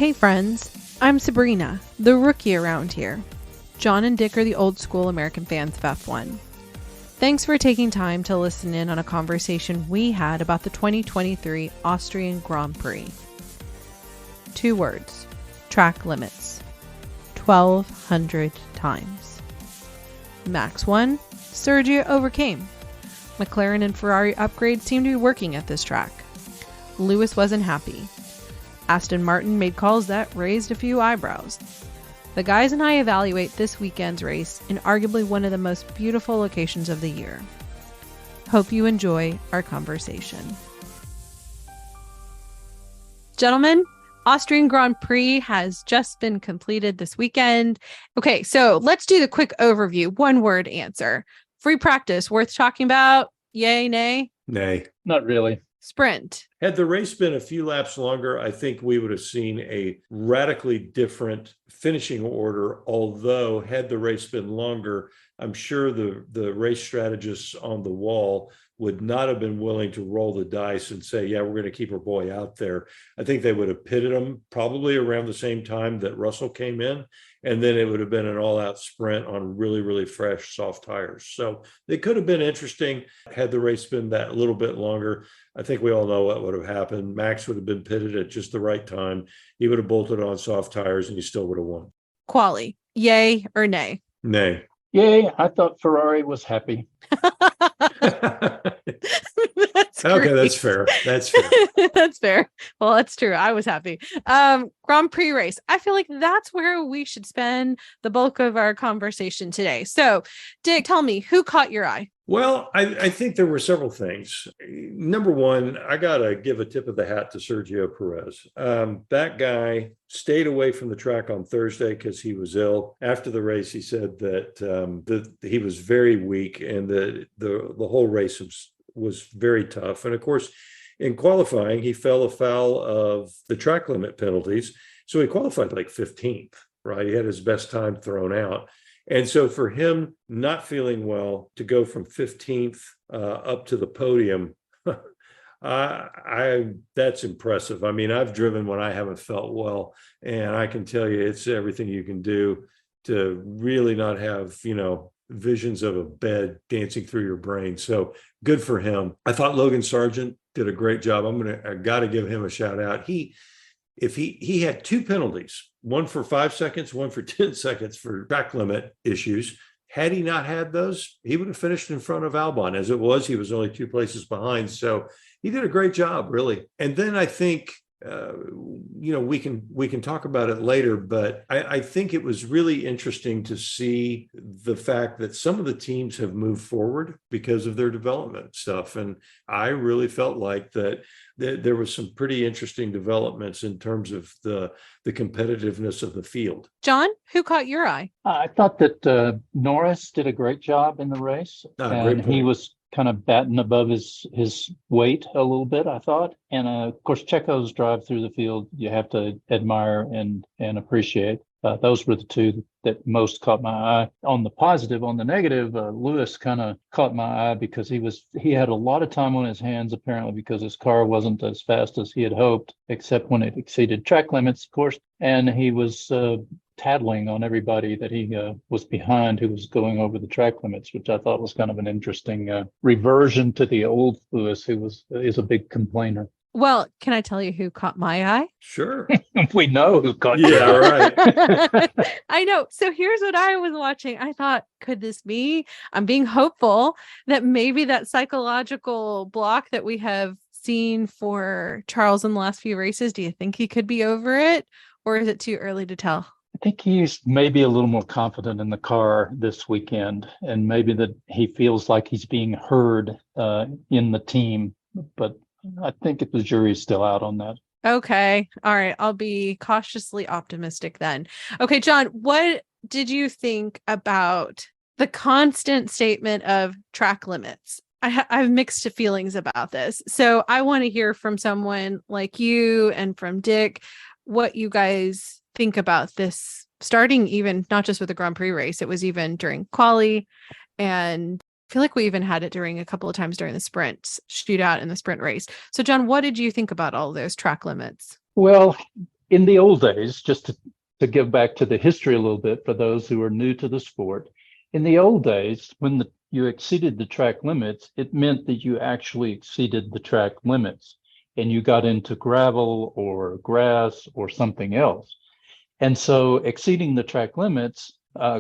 Hey friends, I'm Sabrina, the rookie around here. John and Dick are the old school American fans of F1. Thanks for taking time to listen in on a conversation we had about the 2023 Austrian Grand Prix. 2 words, track limits. 1,200 times. Max 1, Sergio overcame. McLaren and Ferrari upgrades seem to be working at this track. Lewis wasn't happy. Aston Martin made calls that raised a few eyebrows. The guys and I evaluate this weekend's race in arguably one of the most beautiful locations of the year. Hope you enjoy our conversation. Gentlemen, Austrian Grand Prix has just been completed this weekend. Okay, so let's do the quick overview. 1-word answer. Free practice, worth talking about? Yay, nay? Nay. Not really. Sprint. Had the race been a few laps longer, I think we would have seen a radically different finishing order. Although, had the race been longer, I'm sure the race strategists on the wall would not have been willing to roll the dice and say, yeah, we're going to keep our boy out there. I think they would have pitted him probably around the same time that Russell came in. And then it would have been an all-out sprint on really, really fresh, soft tires. So it could have been interesting had the race been that little bit longer. I think we all know what would have happened. Max would have been pitted at just the right time. He would have bolted on soft tires and he still would have won. Quali. Yay or nay? Nay. Yay, I thought Ferrari was happy. Okay, that's fair. That's fair. That's fair. Well, that's true. I was happy. Grand Prix race. I feel like that's where we should spend the bulk of our conversation today. So, Dick, tell me, who caught your eye? Well, I think there were several things. Number one, I got to give a tip of the hat to Sergio Perez. That guy stayed away from the track on Thursday because he was ill. After the race, he said that he was very weak and the whole race was very tough. And of course, in qualifying, he fell afoul of the track limit penalties. So he qualified like 15th, right? He had his best time thrown out. And so for him not feeling well to go from 15th up to the podium, that's impressive. I mean, I've driven when I haven't felt well, and I can tell you it's everything you can do to really not have, visions of a bed dancing through your brain. So good for him. I thought Logan Sargent did a great job. I got to give him a shout out. He had 2 penalties, one for 5 seconds, one for 10 seconds for track limit issues. Had he not had those, he would have finished in front of Albon. As it was, he was only 2 places behind. So he did a great job, really. And then I think, we can talk about it later, but I think it was really interesting to see the fact that some of the teams have moved forward because of their development stuff. And I really felt like that there was some pretty interesting developments in terms of the competitiveness of the field. John, who caught your eye? I thought that Norris did a great job in the race. And he was kind of batting above his weight a little bit, I thought. And of course, Checo's drive through the field, you have to admire and appreciate. Those were the 2 that most caught my eye. On the positive, on the negative, Lewis kind of caught my eye because he had a lot of time on his hands, apparently, because his car wasn't as fast as he had hoped, except when it exceeded track limits, of course. And he was tattling on everybody that he was behind who was going over the track limits, which I thought was kind of an interesting reversion to the old Lewis, who is a big complainer. Well, can I tell you who caught my eye? Sure. We know who caught your eye. Right. I know. So here's what I was watching. I thought, could this be? I'm being hopeful that maybe that psychological block that we have seen for Charles in the last few races, do you think he could be over it? Or is it too early to tell? I think he's maybe a little more confident in the car this weekend, and maybe that he feels like he's being heard in the team. But I think the jury's still out on that. Okay. All right. I'll be cautiously optimistic then. Okay, John, what did you think about the constant statement of track limits? I have mixed feelings about this. So I want to hear from someone like you and from Dick, what you guys think about this, starting even not just with the Grand Prix race, it was even during quali, and I feel like we even had it during a couple of times during the sprint shootout in the sprint race. So John, what did you think about all those track limits? Well, in the old days, just to give back to the history a little bit for those who are new to the sport, in the old days, when you exceeded the track limits, it meant that you actually exceeded the track limits and you got into gravel or grass or something else. And so exceeding the track limits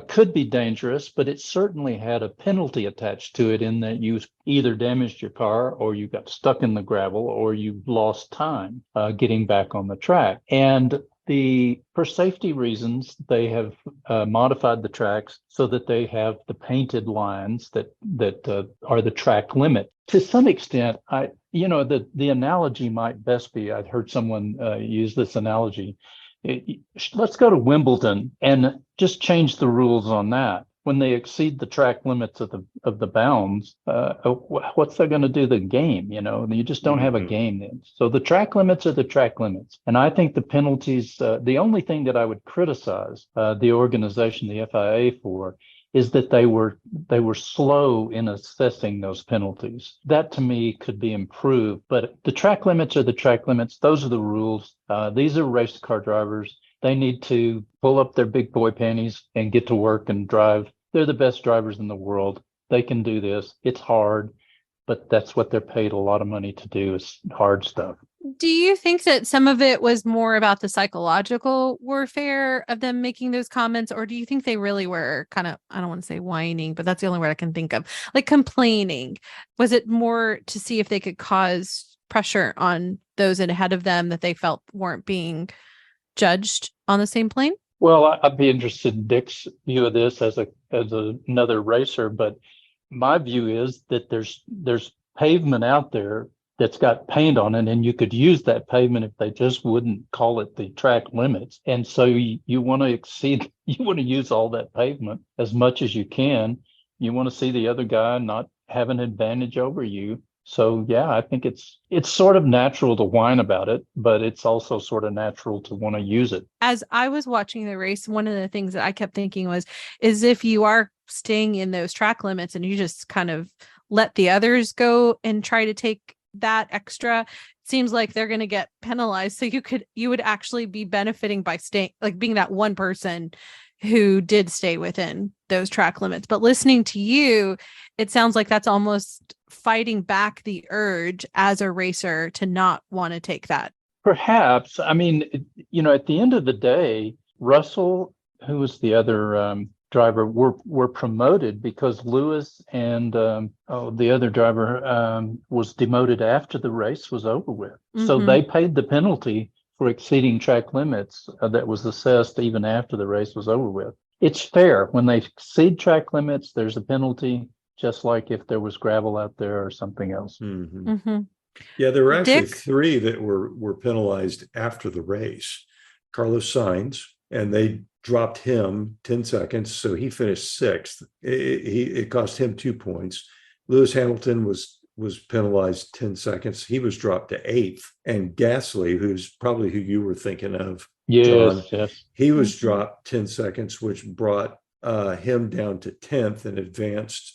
could be dangerous, but it certainly had a penalty attached to it in that you either damaged your car or you got stuck in the gravel or you lost time getting back on the track. And for safety reasons, they have modified the tracks so that they have the painted lines that are the track limit. To some extent, the analogy might best be, I'd heard someone use this analogy. Let's go to Wimbledon and just change the rules on that. When they exceed the track limits of the bounds, what's that going to do to the game? You just don't have a game then. So the track limits are the track limits. And I think the penalties, the only thing that I would criticize the organization, the FIA, for is that they were slow in assessing those penalties. That to me could be improved, but the track limits are the track limits. Those are the rules. These are race car drivers. They need to pull up their big boy panties and get to work and drive. They're the best drivers in the world. They can do this. It's hard, but that's what they're paid a lot of money to do, is hard stuff. Do you think that some of it was more about the psychological warfare of them making those comments, or do you think they really were kind of, I don't want to say whining, but that's the only word I can think of, like complaining? Was it more to see if they could cause pressure on those ahead of them that they felt weren't being judged on the same plane? Well, I'd be interested in Dick's view of this as another racer, but my view is that there's pavement out there that's got paint on it, and you could use that pavement if they just wouldn't call it the track limits. And so you want to use all that pavement as much as you can. You want to see the other guy not have an advantage over you. So yeah, I think it's sort of natural to whine about it, but it's also sort of natural to want to use it. As I was watching the race, one of the things that I kept thinking is if you are staying in those track limits and you just kind of let the others go and try to take that extra, it seems like they're going to get penalized. So you would actually be benefiting by staying, like being that one person who did stay within those track limits. But listening to you, it sounds like that's almost fighting back the urge as a racer to not want to take that. Perhaps. I mean, at the end of the day, Russell, who was the other driver, were promoted because Lewis and the other driver was demoted after the race was over with. Mm-hmm. So they paid the penalty for exceeding track limits that was assessed even after the race was over with. It's fair. When they exceed track limits, there's a penalty, just like if there was gravel out there or something else. Mm-hmm. Mm-hmm. Yeah, there were actually three that were penalized after the race. Carlos Sainz, and they dropped him 10 seconds, so he finished sixth. It cost him 2 points. Lewis Hamilton was penalized 10 seconds. He was dropped to eighth. And Gasly, who's probably who you were thinking of, John, yes. He was dropped 10 seconds, which brought him down to 10th and advanced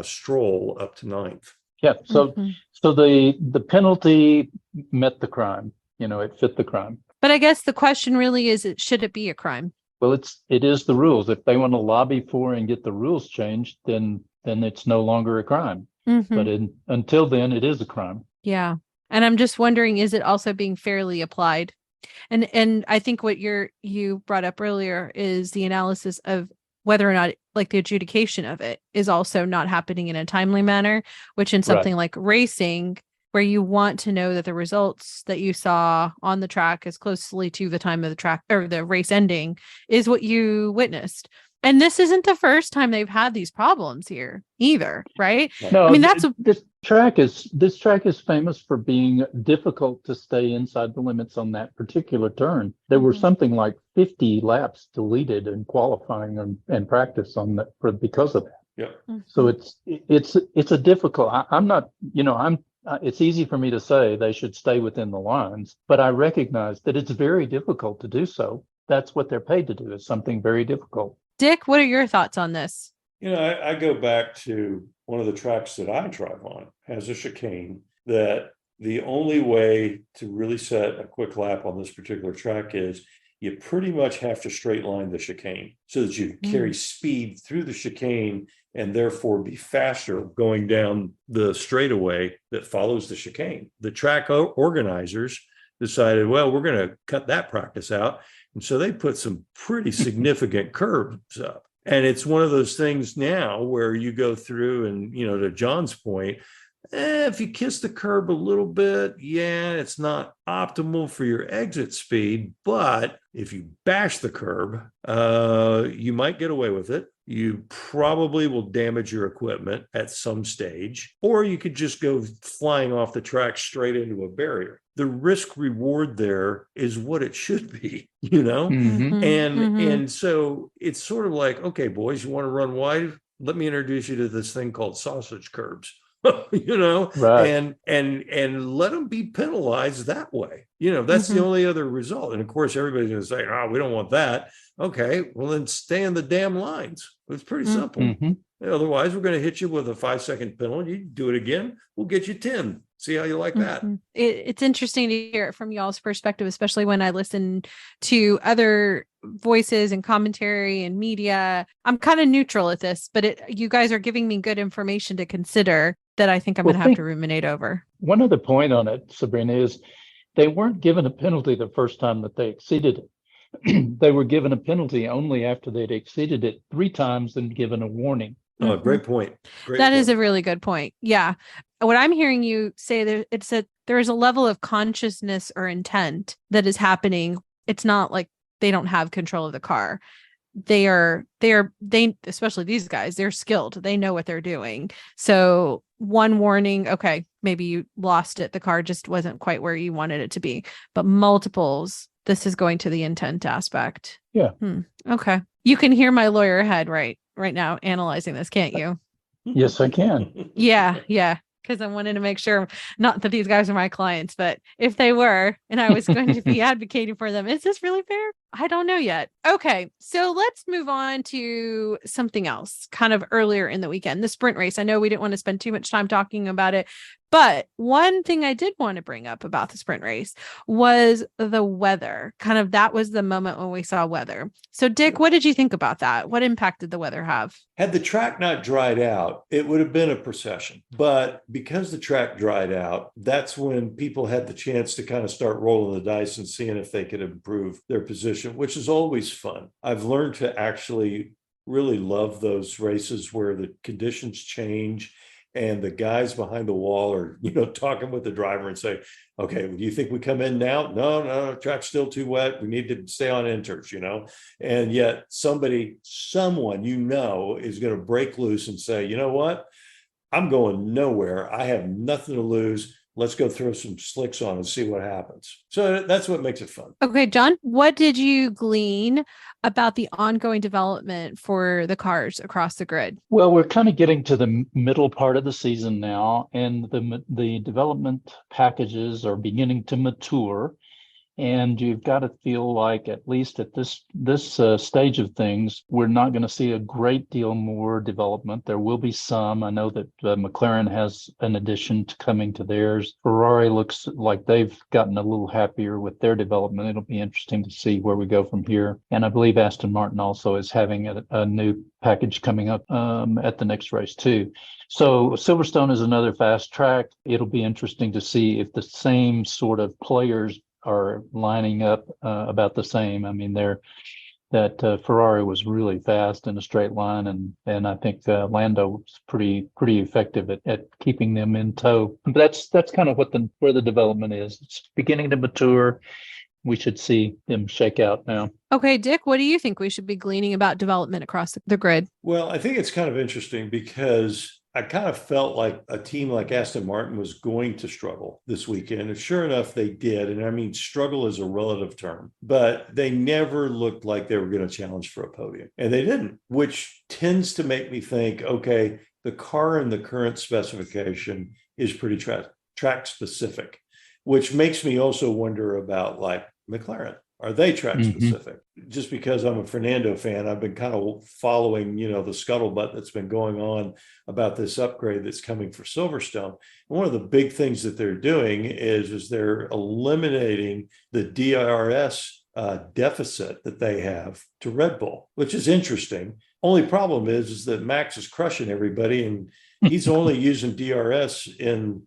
Stroll up to 9th. Yeah, so the penalty met the crime. It fit the crime. But I guess the question really is, should it be a crime? Well, it is the rules. If they want to lobby for and get the rules changed, then it's no longer a crime. Mm-hmm. But until then, it is a crime. Yeah. And I'm just wondering, is it also being fairly applied? And I think what you brought up earlier is the analysis of whether or not, like, the adjudication of it is also not happening in a timely manner, which in something like racing, where you want to know that the results that you saw on the track as closely to the time of the track or the race ending is what you witnessed. And this isn't the first time they've had these problems here either, right? No, I mean, this track is famous for being difficult to stay inside the limits on that particular turn. There were something like 50 laps deleted in qualifying and practice on that because of that. Yeah. Mm-hmm. So it's a difficult. It's easy for me to say they should stay within the lines, but I recognize that it's very difficult to do so. That's what they're paid to do, is something very difficult. Dick, what are your thoughts on this? I go back to one of the tracks that I drive on, has a chicane that the only way to really set a quick lap on this particular track is you pretty much have to straight line the chicane so that you carry speed through the chicane and therefore be faster going down the straightaway that follows the chicane. The track organizers decided, well, we're going to cut that practice out. And so they put some pretty significant curbs up. And it's one of those things now where you go through and, to John's point, if you kiss the curb a little bit, yeah, it's not optimal for your exit speed. But if you bash the curb, you might get away with it. You probably will damage your equipment at some stage, or you could just go flying off the track straight into a barrier. The risk reward there is what it should be, And so it's sort of like, okay, boys, you want to run wide? Let me introduce you to this thing called sausage curbs. Right. and let them be penalized that way. That's the only other result. And of course, everybody's going to say, oh, we don't want that. Okay, well, then stay in the damn lines. It's pretty simple. Otherwise, we're going to hit you with a 5-second penalty. You do it again, we'll get you 10. See how you like that? It's interesting to hear it from y'all's perspective, especially when I listen to other voices and commentary and media. I'm kind of neutral at this, but you guys are giving me good information to consider that I think I'm going to have to ruminate over. One other point on it, Sabrina, is they weren't given a penalty the first time that they exceeded it. They were given a penalty only after they'd exceeded it 3 times and given a warning. Oh, great point. That is a really good point. Yeah. What I'm hearing you say there, it's that there is a level of consciousness or intent that is happening. It's not like they don't have control of the car. They especially these guys, they're skilled. They know what they're doing. So one warning, okay, maybe you lost it. The car just wasn't quite where you wanted it to be, but multiples, this is going to the intent aspect. Yeah. Okay. You can hear my lawyer head right now analyzing this, can't you? Yes, I can. Yeah. Because I wanted to make sure, not that these guys are my clients, but if they were, and I was going to be advocating for them, is this really fair? I don't know yet. Okay, so let's move on to something else kind of earlier in the weekend, the sprint race. I know we didn't want to spend too much time talking about it, but one thing I did want to bring up about the sprint race was the weather. Kind of that was the moment when we saw weather. So Dick, what did you think about that? What impact did the weather have? Had the track not dried out, it would have been a procession. But because the track dried out, that's when people had the chance to kind of start rolling the dice and seeing if they could improve their position, which is always fun. I've learned to actually really love those races where the conditions change and the guys behind the wall are, talking with the driver and say, okay, do you think we come in now? No, track's still too wet. We need to stay on inters, and yet someone, is going to break loose and say, you know what? I'm going nowhere. I have nothing to lose. Let's go throw some slicks on and see what happens. So that's what makes it fun. Okay, John, what did you glean about the ongoing development for the cars across the grid? Well, we're kind of getting to the middle part of the season now, and the development packages are beginning to mature. And you've got to feel like, at least at this stage of things, we're not going to see a great deal more development. There will be some. I know that McLaren has an addition coming to theirs. Ferrari looks like they've gotten a little happier with their development. It'll be interesting to see where we go from here. And I believe Aston Martin also is having a new package coming up at the next race too. So Silverstone is another fast track. It'll be interesting to see if the same sort of players are lining up about the same. I mean, Ferrari was really fast in a straight line, and I think Lando was pretty effective at keeping them in tow. But that's kind of where the development is. It's beginning to mature. We should see them shake out now. Okay, Dick, what do you think we should be gleaning about development across the grid? Well, I think it's kind of interesting because I kind of felt like a team like Aston Martin was going to struggle this weekend. And sure enough, they did. And I mean, struggle is a relative term, but they never looked like they were going to challenge for a podium. And they didn't, which tends to make me think, okay, the car in the current specification is pretty track specific, which makes me also wonder about like McLaren. Are they track specific? Just because I'm a Fernando fan, I've been kind of following, the scuttlebutt that's been going on about this upgrade that's coming for Silverstone. And one of the big things that they're doing is they're eliminating the DRS deficit that they have to Red Bull, which is interesting. Only problem is that Max is crushing everybody, and he's only using DRS in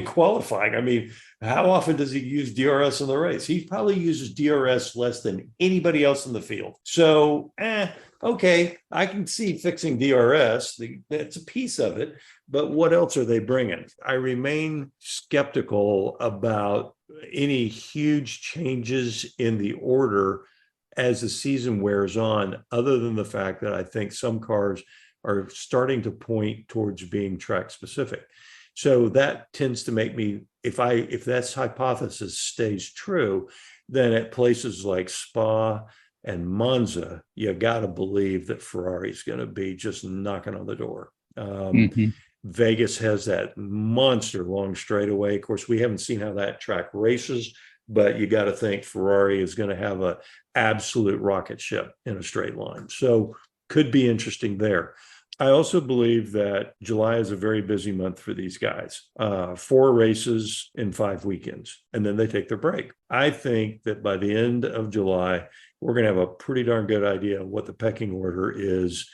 qualifying. I mean, how often does he use DRS in the race? He probably uses DRS less than anybody else in the field. So, okay, I can see fixing DRS. That's a piece of it. But what else are they bringing? I remain skeptical about any huge changes in the order as the season wears on, other than the fact that I think some cars are starting to point towards being track specific. So that tends to make me, if that hypothesis stays true, then at places like Spa and Monza, you got to believe that Ferrari's going to be just knocking on the door. Vegas has that monster long straightaway. Of course, we haven't seen how that track races, but you got to think Ferrari is going to have an absolute rocket ship in a straight line. So could be interesting there. I also believe that July is a very busy month for these guys. 4 races in 5 weekends, and then they take their break. I think that by the end of July, we're going to have a pretty darn good idea of what the pecking order is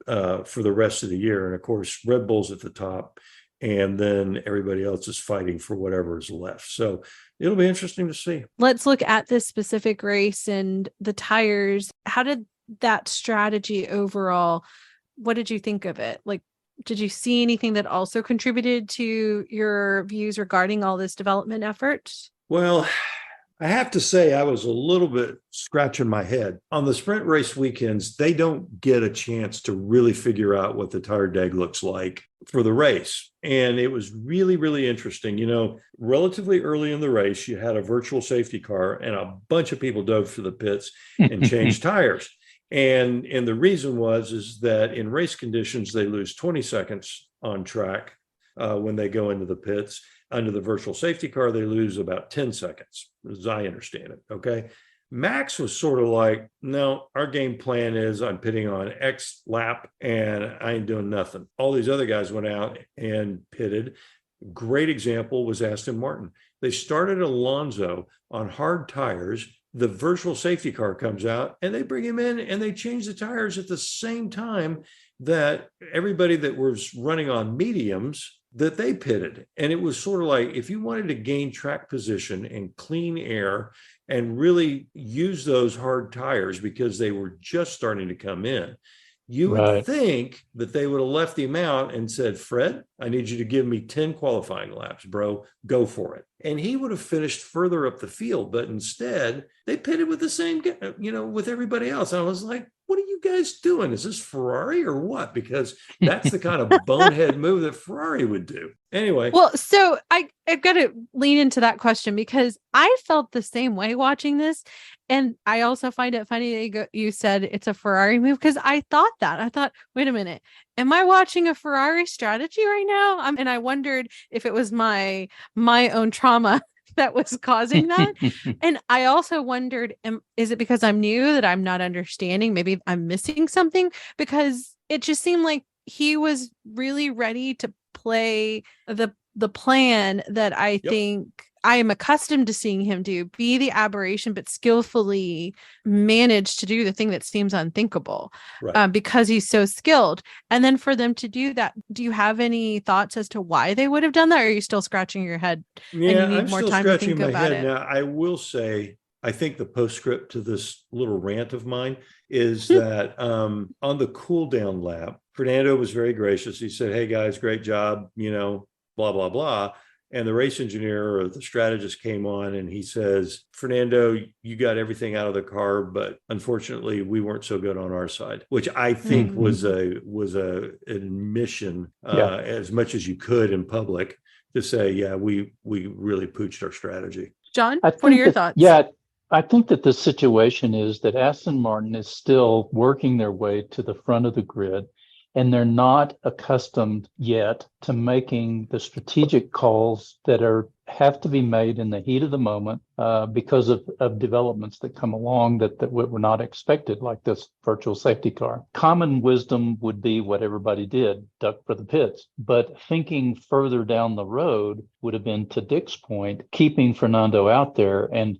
for the rest of the year. And of course, Red Bull's at the top, and then everybody else is fighting for whatever is left. So it'll be interesting to see. Let's look at this specific race and the tires. How did that strategy overall, what did you think of it? Like, did you see anything that also contributed to your views regarding all this development effort? Well, I have to say I was a little bit scratching my head. On the sprint race weekends, they don't get a chance to really figure out what the tire deg looks like for the race. And it was really, really interesting. Relatively early in the race, you had a virtual safety car and a bunch of people dove for the pits and changed tires. And the reason is that in race conditions, they lose 20 seconds on track when they go into the pits. Under the virtual safety car, they lose about 10 seconds, as I understand it. Okay. Max was sort of like, no, our game plan is I'm pitting on X lap and I ain't doing nothing. All these other guys went out and pitted. Great example was Aston Martin. They started Alonso on hard tires. The virtual safety car comes out and they bring him in and they change the tires at the same time that everybody that was running on mediums that they pitted. And it was sort of like, if you wanted to gain track position and clean air and really use those hard tires because they were just starting to come in, you would think that they would have left him out and said, Fred, I need you to give me 10 qualifying laps, bro. Go for it. And he would have finished further up the field. But instead, they pitted with the same, with everybody else. And I was like, what are you guys doing? Is this Ferrari or what? Because that's the kind of bonehead move that Ferrari would do. Anyway. Well, so I've got to lean into that question because I felt the same way watching this. And I also find it funny that you said it's a Ferrari move because I thought that. I thought, wait a minute, am I watching a Ferrari strategy right now? And I wondered if it was my own trauma that was causing that. And I also wondered, is it because I'm new that I'm not understanding? Maybe I'm missing something, because it just seemed like he was really ready to play the plan that I think I am accustomed to seeing him do, be the aberration, but skillfully manage to do the thing that seems unthinkable, because he's so skilled. And then for them to do that, do you have any thoughts as to why they would have done that? Or are you still scratching your head? Yeah, and you need I'm more still time scratching to think my about head. it. Now, I will say, I think the postscript to this little rant of mine is that on the cool down lap, Fernando was very gracious. He said, hey guys, great job, blah, blah, blah. And the race engineer or the strategist came on and he says, Fernando, you got everything out of the car, but unfortunately we weren't so good on our side, which I think was a admission as much as you could in public to say, yeah, we really pooched our strategy. John, what are your thoughts? Yeah, I think that the situation is that Aston Martin is still working their way to the front of the grid. And they're not accustomed yet to making the strategic calls that are have to be made in the heat of the moment because of developments that come along that were not expected, like this virtual safety car. Common wisdom would be what everybody did, duck for the pits. But thinking further down the road would have been, to Dick's point, keeping Fernando out there and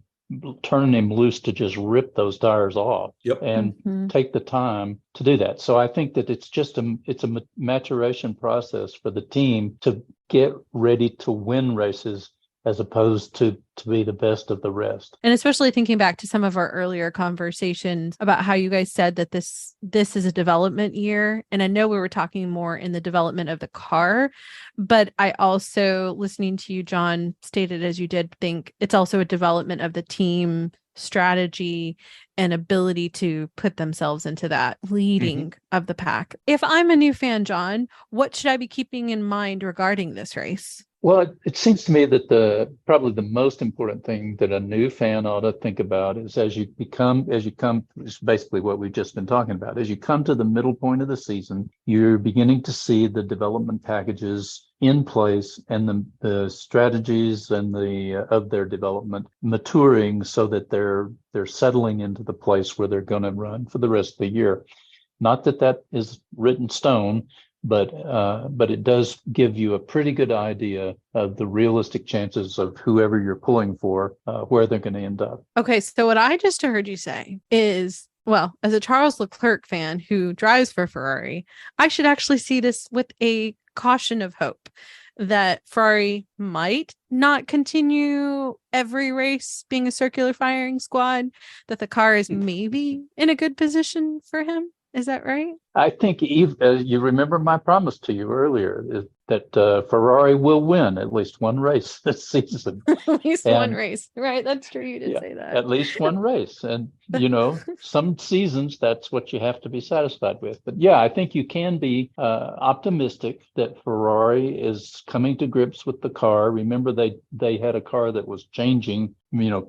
turning him loose to just rip those tires off and take the time to do that. So I think that it's a maturation process for the team to get ready to win races as opposed to be the best of the rest. And especially thinking back to some of our earlier conversations about how you guys said that this is a development year. And I know we were talking more in the development of the car, but I also, listening to you, John, stated as you did, think it's also a development of the team strategy and ability to put themselves into that leading of the pack. If I'm a new fan, John, what should I be keeping in mind regarding this race? Well, it seems to me that probably the most important thing that a new fan ought to think about is as you come, it's basically what we've just been talking about. As you come to the middle point of the season, you're beginning to see the development packages in place and the strategies and of their development maturing so that they're settling into the place where they're going to run for the rest of the year. Not that is written stone, but it does give you a pretty good idea of the realistic chances of whoever you're pulling for, where they're going to end up. Okay, so what I just heard you say is, well, as a Charles Leclerc fan who drives for Ferrari, I should actually see this with a caution of hope that Ferrari might not continue every race being a circular firing squad, that the car is maybe in a good position for him. Is that right? I think you remember my promise to you earlier that Ferrari will win at least one race this season. At least one race. Right. That's true. You did say that. At least one race. And, some seasons, that's what you have to be satisfied with. But yeah, I think you can be optimistic that Ferrari is coming to grips with the car. Remember, they had a car that was changing,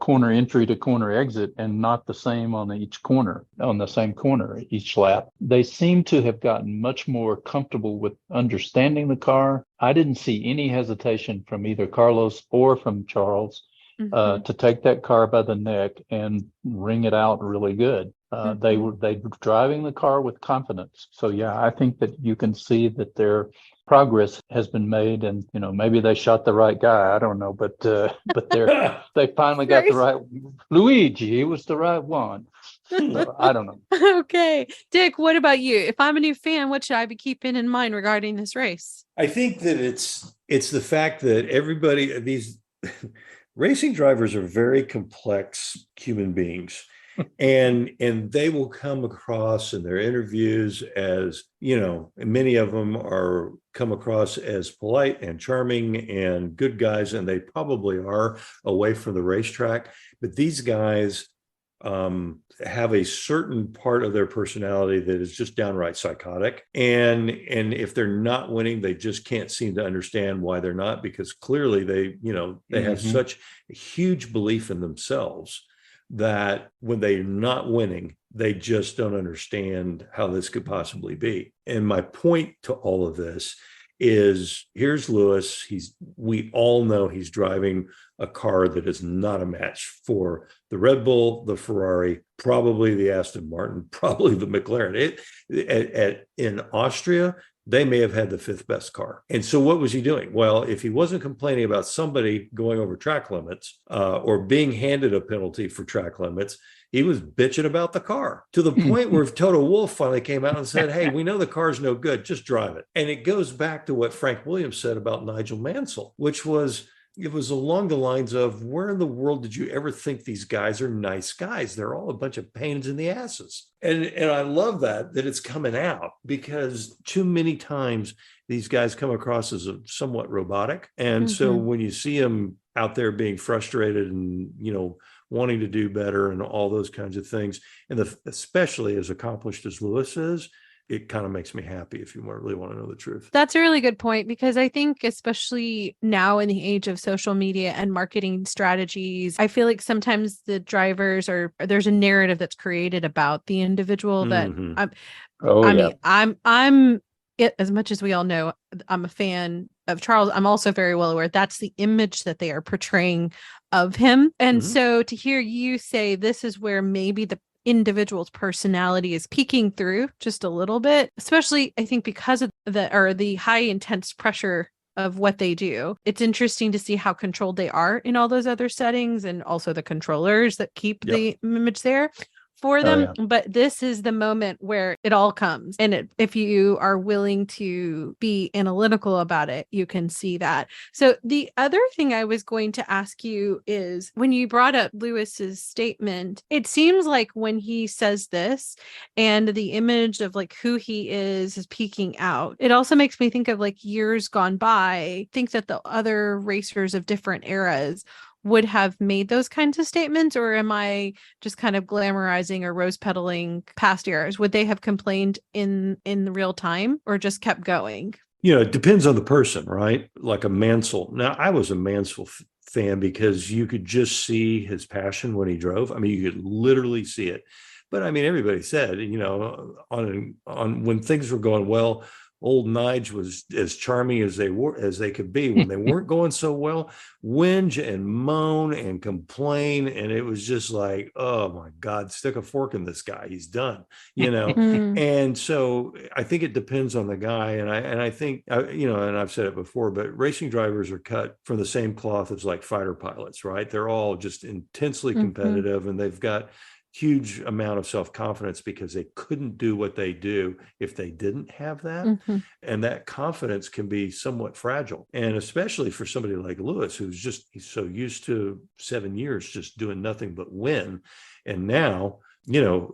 corner entry to corner exit and not the same on the same corner each lap. They seem to have gotten much more comfortable with understanding the car. I didn't see any hesitation from either Carlos or from Charles to take that car by the neck and wring it out really good. They were driving the car with confidence. So yeah, I think that you can see that their progress has been made, and maybe they shot the right guy. I don't know, but they finally got the right Luigi. He was the right one. So, I don't know. Okay, Dick, what about you? If I'm a new fan, what should I be keeping in mind regarding this race? I think that it's the fact that these racing drivers are very complex human beings. And they will come across in their interviews as, many of them come across as polite and charming and good guys, and they probably are away from the racetrack. But these guys have a certain part of their personality that is just downright psychotic. And if they're not winning, they just can't seem to understand why they're not, because clearly they have such a huge belief in themselves that when they're not winning, they just don't understand how this could possibly be. And my point to all of this is, here's Lewis. We all know he's driving a car that is not a match for the Red Bull, the Ferrari, probably the Aston Martin, probably the McLaren. In Austria, they may have had the fifth best car. And so what was he doing? Well, if he wasn't complaining about somebody going over track limits or being handed a penalty for track limits, he was bitching about the car, to the point where Toto Wolff finally came out and said, hey, we know the car's no good, just drive it. And it goes back to what Frank Williams said about Nigel Mansell, which was, it was along the lines of, where in the world did you ever think these guys are nice guys? They're all a bunch of pains in the asses. And I love that it's coming out, because too many times these guys come across as somewhat robotic. And so when you see them out there being frustrated and, wanting to do better and all those kinds of things, and especially as accomplished as Lewis is, it kind of makes me happy, if you really want to know the truth. That's a really good point, because I think especially now in the age of social media and marketing strategies, I feel like sometimes the drivers there's a narrative that's created about the individual that I'm as much as we all know, I'm a fan of Charles, I'm also very well aware that's the image that they are portraying of him. And so to hear you say this is where maybe the individual's personality is peeking through just a little bit, especially I think because of the high intense pressure of what they do. It's interesting to see how controlled they are in all those other settings, and also the controllers that keep the image there for them. But this is the moment where it all comes. And if you are willing to be analytical about it, you can see that. So the other thing I was going to ask you is, when you brought up Lewis's statement, it seems like when he says this and the image of like who he is peeking out, it also makes me think of like years gone by. I think that the other racers of different eras would have made those kinds of statements, or am I just kind of glamorizing or rose pedaling past eras? Would they have complained in real time or just kept going? It depends on the person, right? Like a Mansell. Now, I was a Mansell fan because you could just see his passion when he drove. I mean, you could literally see it. But I mean, everybody said, on when things were going well, old Nige was as charming as they could be. When they weren't going so well, whinge and moan and complain, and it was just like, oh my God, stick a fork in this guy, he's done, And so I think it depends on the guy, and I think and I've said it before, but racing drivers are cut from the same cloth as like fighter pilots, right? They're all just intensely competitive, and they've got huge amount of self-confidence because they couldn't do what they do if they didn't have that. And that confidence can be somewhat fragile. And especially for somebody like Lewis, he's so used to 7 years just doing nothing but win. And now,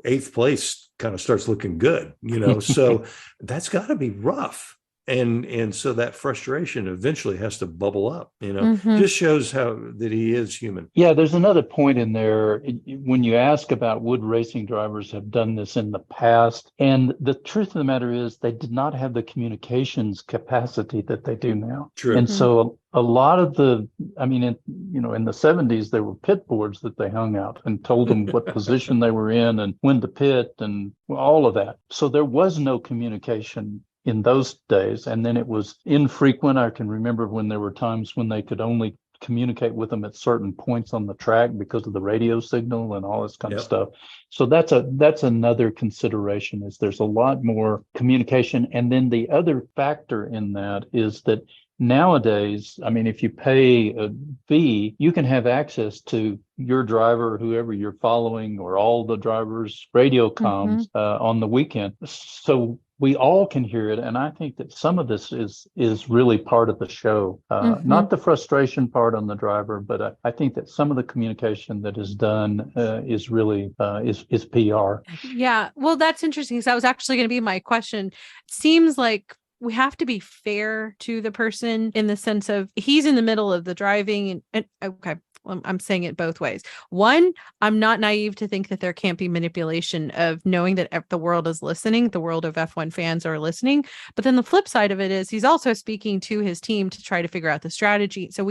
eighth place kind of starts looking good, so that's got to be rough. And so that frustration eventually has to bubble up, just shows that he is human. Yeah, there's another point in there when you ask about would racing drivers have done this in the past. And the truth of the matter is they did not have the communications capacity that they do now. True. And so a lot of in the 70s, there were pit boards that they hung out and told them what position they were in and when to pit and all of that. So there was no communication in those days. And then it was infrequent. I can remember when there were times when they could only communicate with them at certain points on the track because of the radio signal and all this kind of stuff. So that's another consideration, is there's a lot more communication. And then the other factor in that is that nowadays, if you pay a fee, you can have access to your driver, whoever you're following, or all the drivers' radio comms on the weekend. So we all can hear it. And I think that some of this is really part of the show, not the frustration part on the driver, but I think that some of the communication that is done is really is PR. Yeah. Well, that's interesting, because that was actually going to be my question. It seems like we have to be fair to the person in the sense of he's in the middle of the driving and okay. I'm saying it both ways. One, I'm not naive to think that there can't be manipulation of knowing that the world is listening. The world of F1 fans are listening. But then the flip side of it is he's also speaking to his team to try to figure out the strategy. So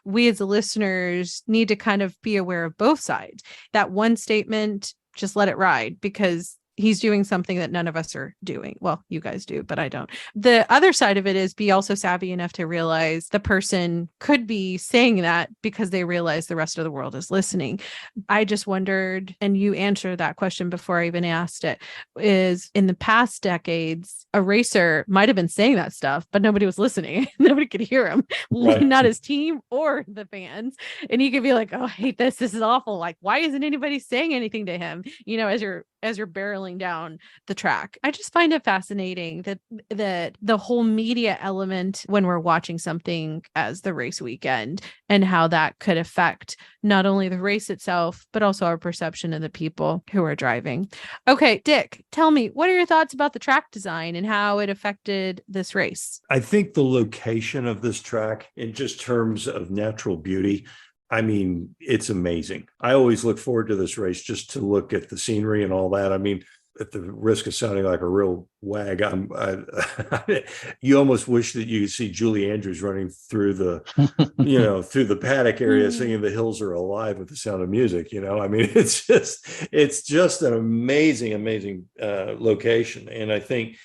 we as the listeners need to kind of be aware of both sides. That one statement, just let it ride, because he's doing something that none of us are doing. Well, you guys do, but I don't. The other side of it is be also savvy enough to realize the person could be saying that because they realize the rest of the world is listening. I just wondered, and you answered that question before I even asked it, is in the past decades, a racer might have been saying that stuff, but nobody was listening. Nobody could hear him, not his team or the fans. And he could be like, oh, I hate this. This is awful. Like, why isn't anybody saying anything to him? As you're barreling down the track. I just find it fascinating that the whole media element when we're watching something as the race weekend, and how that could affect not only the race itself, but also our perception of the people who are driving. Okay, Dick, tell me, what are your thoughts about the track design and how it affected this race? I think the location of this track, in just terms of natural beauty, it's amazing. I always look forward to this race just to look at the scenery and all that. At the risk of sounding like a real wag, you almost wish that you could see Julie Andrews running through the, through the paddock area, singing "The Hills Are Alive" with the Sound of Music. It's just an amazing location. And I think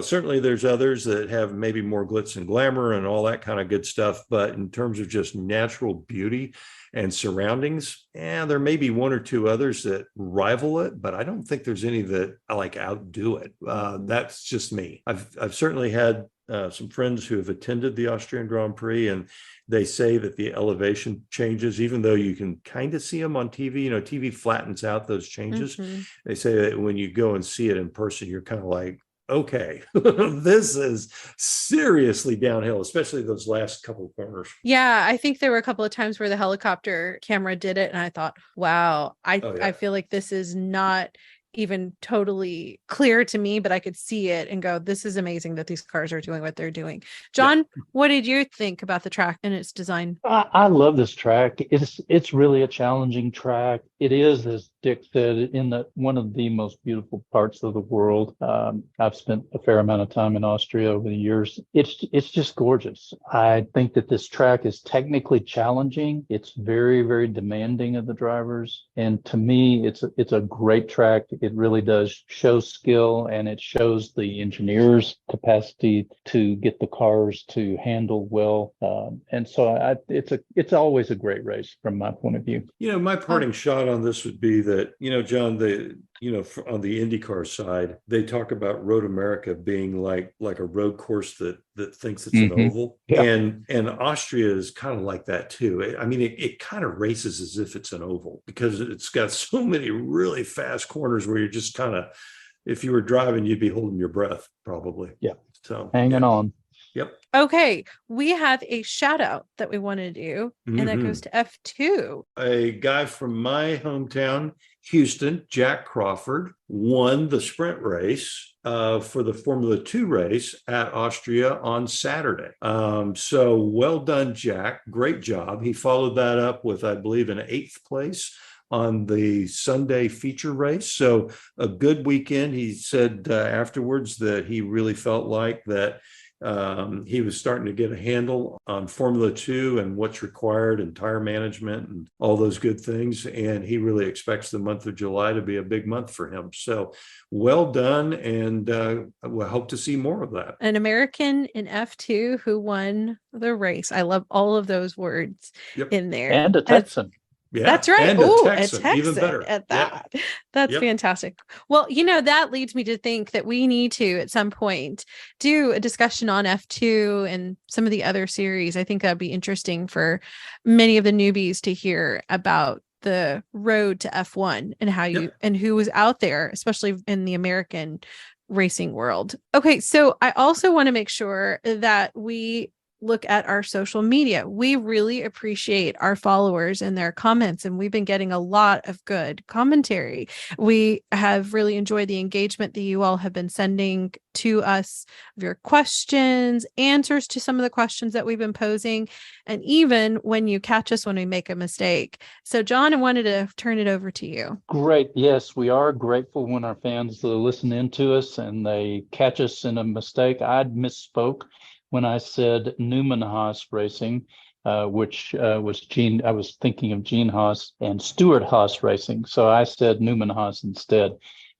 certainly there's others that have maybe more glitz and glamour and all that kind of good stuff. But in terms of just natural beauty and surroundings, there may be one or two others that rival it, but I don't think there's any that outdo it. That's just me. I've certainly had some friends who have attended the Austrian Grand Prix, and they say that the elevation changes, even though you can kind of see them on TV. TV flattens out those changes. Mm-hmm. They say that when you go and see it in person, you're kind of like, okay, this is seriously downhill, especially those last couple of corners. Yeah, I think there were a couple of times where the helicopter camera did it, and I thought, wow, I feel like this is not even totally clear to me, but I could see it and go, this is amazing that these cars are doing what they're doing. John, what did you think about the track and its design? I love this track. It's really a challenging track. It is, as Dick said, one of the most beautiful parts of the world. I've spent a fair amount of time in Austria over the years. It's just gorgeous. I think that this track is technically challenging. It's very, very demanding of the drivers. And to me, it's a great track. It really does show skill, and it shows the engineers' capacity to get the cars to handle well. And so it's always a great race from my point of view. My parting shot on this would be that, John, on the IndyCar side, they talk about Road America being like a road course that thinks it's an oval. Yeah. And Austria is kind of like that too. It kind of races as if it's an oval, because it's got so many really fast corners where you're just kind of, if you were driving, you'd be holding your breath probably. Yeah. So hanging on. Yep. Okay. We have a shout out that we want to do, and that goes to F2. A guy from my hometown, Houston, Jack Crawford, won the sprint race for the Formula 2 race at Austria on Saturday. So well done, Jack. Great job. He followed that up with, I believe, an 8th place on the Sunday feature race. So a good weekend. He said afterwards that he really felt like that he was starting to get a handle on Formula 2 and what's required and tire management and all those good things. And he really expects the month of July to be a big month for him. So well done. And we'll hope to see more of that. An American in F2 who won the race. I love all of those words in there. And a Texan. Yeah, that's right. And a Texan, even better. At that. Yep. That's fantastic. Well, that leads me to think that we need to, at some point, do a discussion on F2 and some of the other series. I think that'd be interesting for many of the newbies to hear about the road to F1 and how and who was out there, especially in the American racing world. Okay, so I also want to make sure that we look at our social media. We really appreciate our followers and their comments, and we've been getting a lot of good commentary. We have really enjoyed the engagement that you all have been sending to us, of your questions, answers to some of the questions that we've been posing, and even when you catch us when we make a mistake. So John, I wanted to turn it over to you. Great. Yes, we are grateful when our fans listen in to us and they catch us in a mistake. I'd misspoke when I said Newman Haas Racing, which was Gene. I was thinking of Gene Haas and Stuart Haas Racing. So I said Newman Haas instead.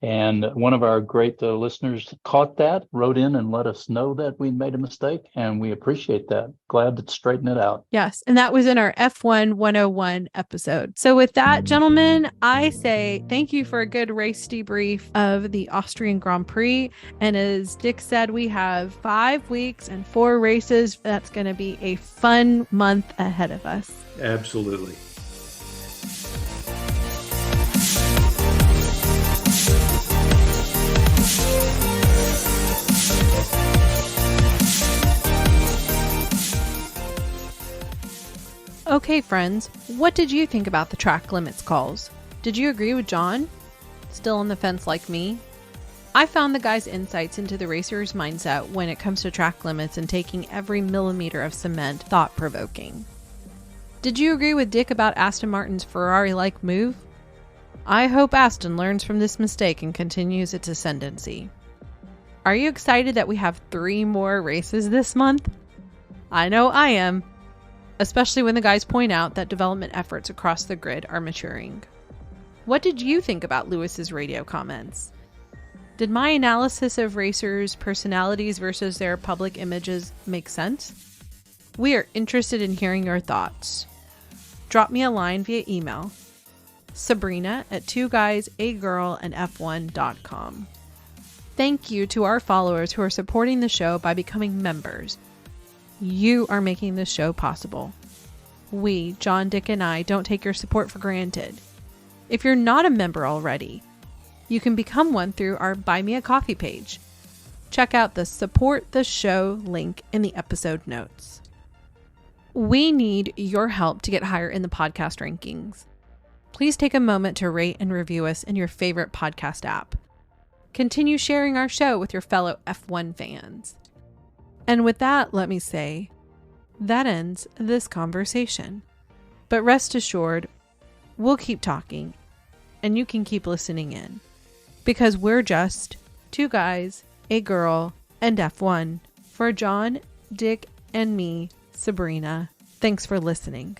And one of our great listeners caught that, wrote in and let us know that we made a mistake. And we appreciate that. Glad to straighten it out. Yes. And that was in our F1 101 episode. So with that, gentlemen, I say thank you for a good race debrief of the Austrian Grand Prix. And as Dick said, we have 5 weeks and 4 races. That's going to be a fun month ahead of us. Absolutely. Okay, friends, what did you think about the track limits calls? Did you agree with John? Still on the fence like me? I found the guy's insights into the racer's mindset when it comes to track limits and taking every millimeter of cement thought-provoking. Did you agree with Dick about Aston Martin's Ferrari-like move? I hope Aston learns from this mistake and continues its ascendancy. Are you excited that we have 3 more races this month? I know I am. Especially when the guys point out that development efforts across the grid are maturing. What did you think about Lewis's radio comments? Did my analysis of racers' personalities versus their public images make sense? We are interested in hearing your thoughts. Drop me a line via email, sabrina@2guysagirlandf1.com. Thank you to our followers who are supporting the show by becoming members. You are making this show possible. We, John, Dick, and I, don't take your support for granted. If you're not a member already, you can become one through our Buy Me a Coffee page. Check out the Support the Show link in the episode notes. We need your help to get higher in the podcast rankings. Please take a moment to rate and review us in your favorite podcast app. Continue sharing our show with your fellow F1 fans. And with that, let me say, that ends this conversation. But rest assured, we'll keep talking, and you can keep listening in. Because we're just 2 guys, a girl, and F1. For John, Dick, and me, Sabrina. Thanks for listening.